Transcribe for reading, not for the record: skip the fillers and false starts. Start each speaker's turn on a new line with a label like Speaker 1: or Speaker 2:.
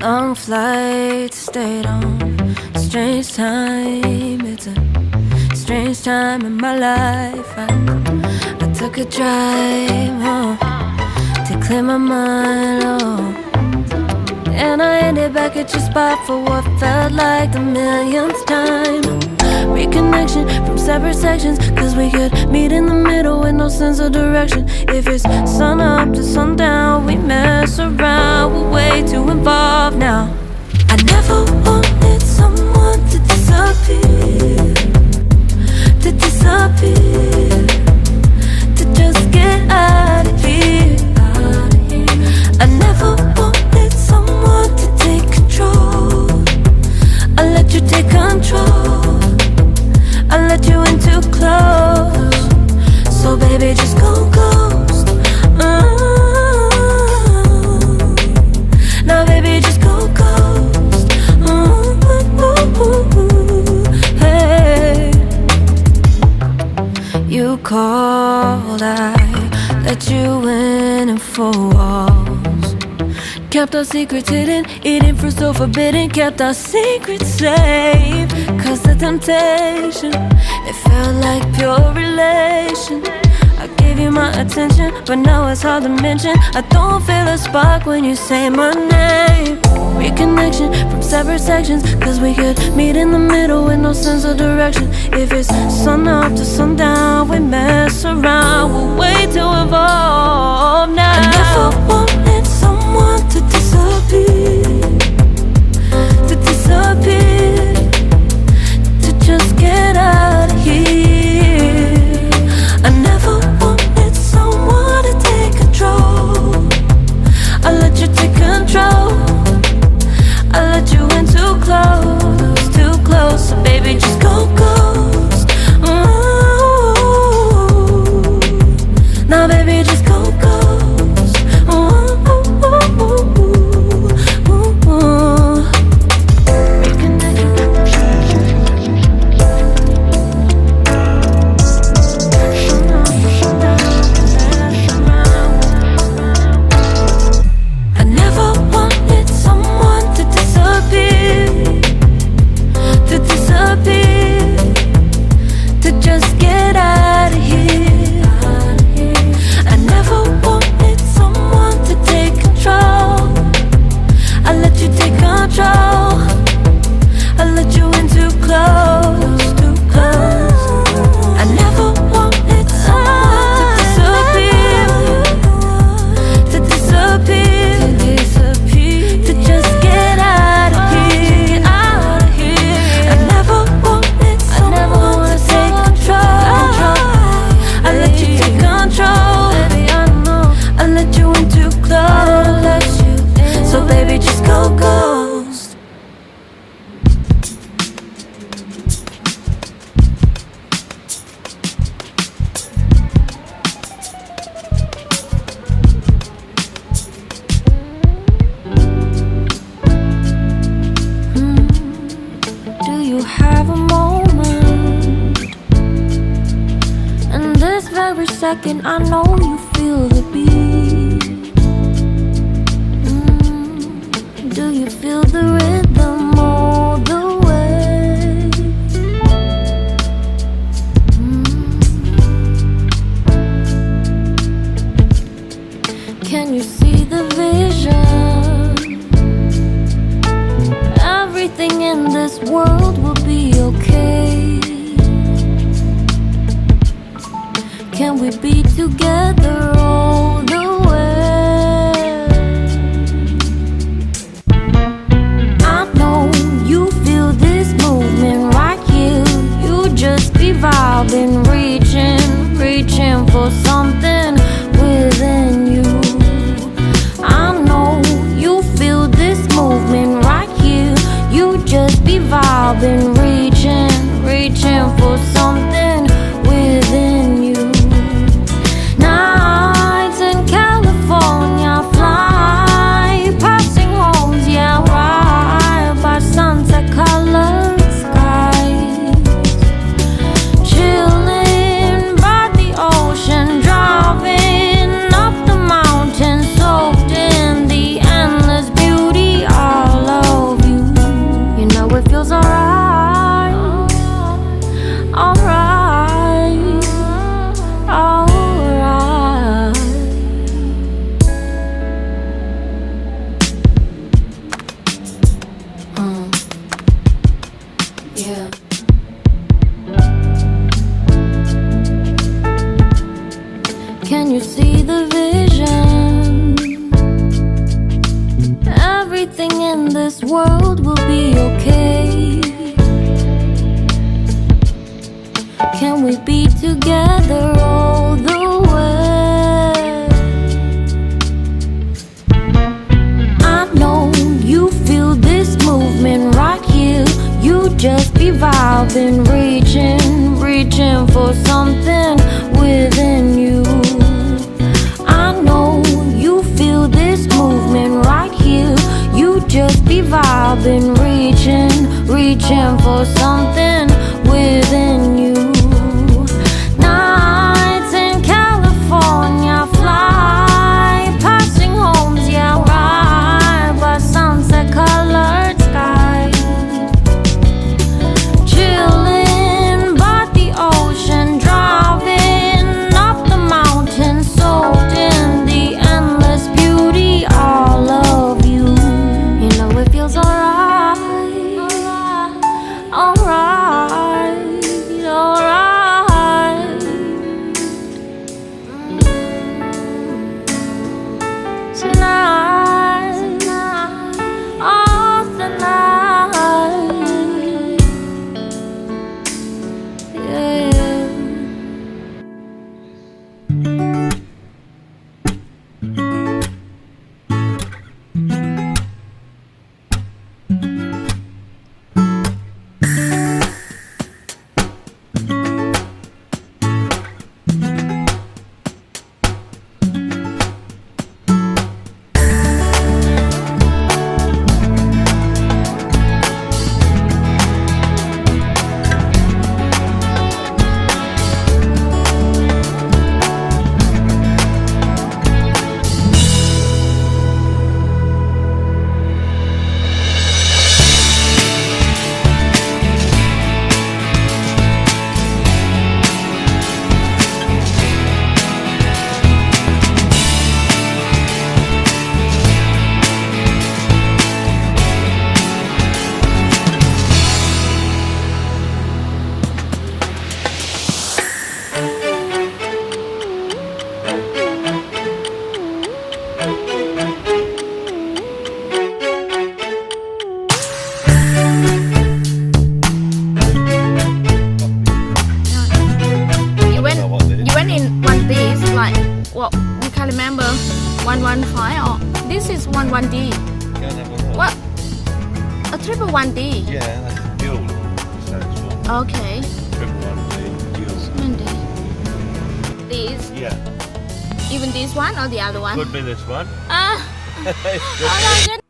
Speaker 1: Long flight, stayed on strange time. It's a strange time in my life. I took a drive to clear my mind. And I ended back at your spot for what felt like the millionth time. Reconnection from separate sections, cause we could meet in the middle with no sense of direction. If it's sun up to sundown, we mess around, we're way too involved now. I never wanted someone to disappear, to disappear, to just get out of here. I never wanted someone to take control. I let you take control, I let you in too close. So baby, just go ghost. Now baby, just go ghost. Hey, you called, I let you in and 4 walls. Kept our secrets hidden, eating fruit so forbidden. Kept our secrets safe, cause the temptation, it felt like pure relation. I gave you my attention, but now it's hard to mention. I don't feel a spark when you say my name. Reconnection from separate sections, cause we could meet in the middle with no sense of direction. If it's sun up to sundown, we mess around, we're way too involved now. I never wanted someone to disappear, to disappear, to just get out of here. I never wanted someone to take control. I let you take control, I let you in too close, too close. So baby, just go ghost. Now baby, just go ghost. I never wanted someone to disappear, to disappear, to just get out of here. I never wanted someone to take control. I let you take control, I let you in too close, too close. I never wanted someone to disappear, to disappear, to just get out of here, out of here. I never wanted someone to take control. I let you take control, I let you in too close. So baby, just go ghost. Do you have a moment? And this very second, I know you feel the beat. Do you feel the rhythm all the way? Can you see the vision? Everything in this world will be okay. Can we be together all the this world will be okay. Can we be together all the way? I know you feel this movement right here. You just be vibing, reaching for something within you. I know you feel this movement right here. You just be vibing, reaching for something within you. Nights in California fly, passing homes, yeah, right by sunset colored sky. Chilling by the ocean, driving up the mountain, soaked in the endless beauty, all of you. You know it feels alright, alright, alright. Tonight, oh tonight, yeah.
Speaker 2: You went in one days, like what you can remember 115 or this is 11D.
Speaker 3: Go and have a look.
Speaker 2: What? A triple 1D.
Speaker 3: Yeah, that's fuel. Stands for
Speaker 2: Okay.
Speaker 3: triple 1D fuel.
Speaker 2: 1D. This,
Speaker 3: Yeah,
Speaker 2: even this one or the other one?
Speaker 3: could be this one.
Speaker 2: Ah,
Speaker 3: Could
Speaker 2: oh my goodness.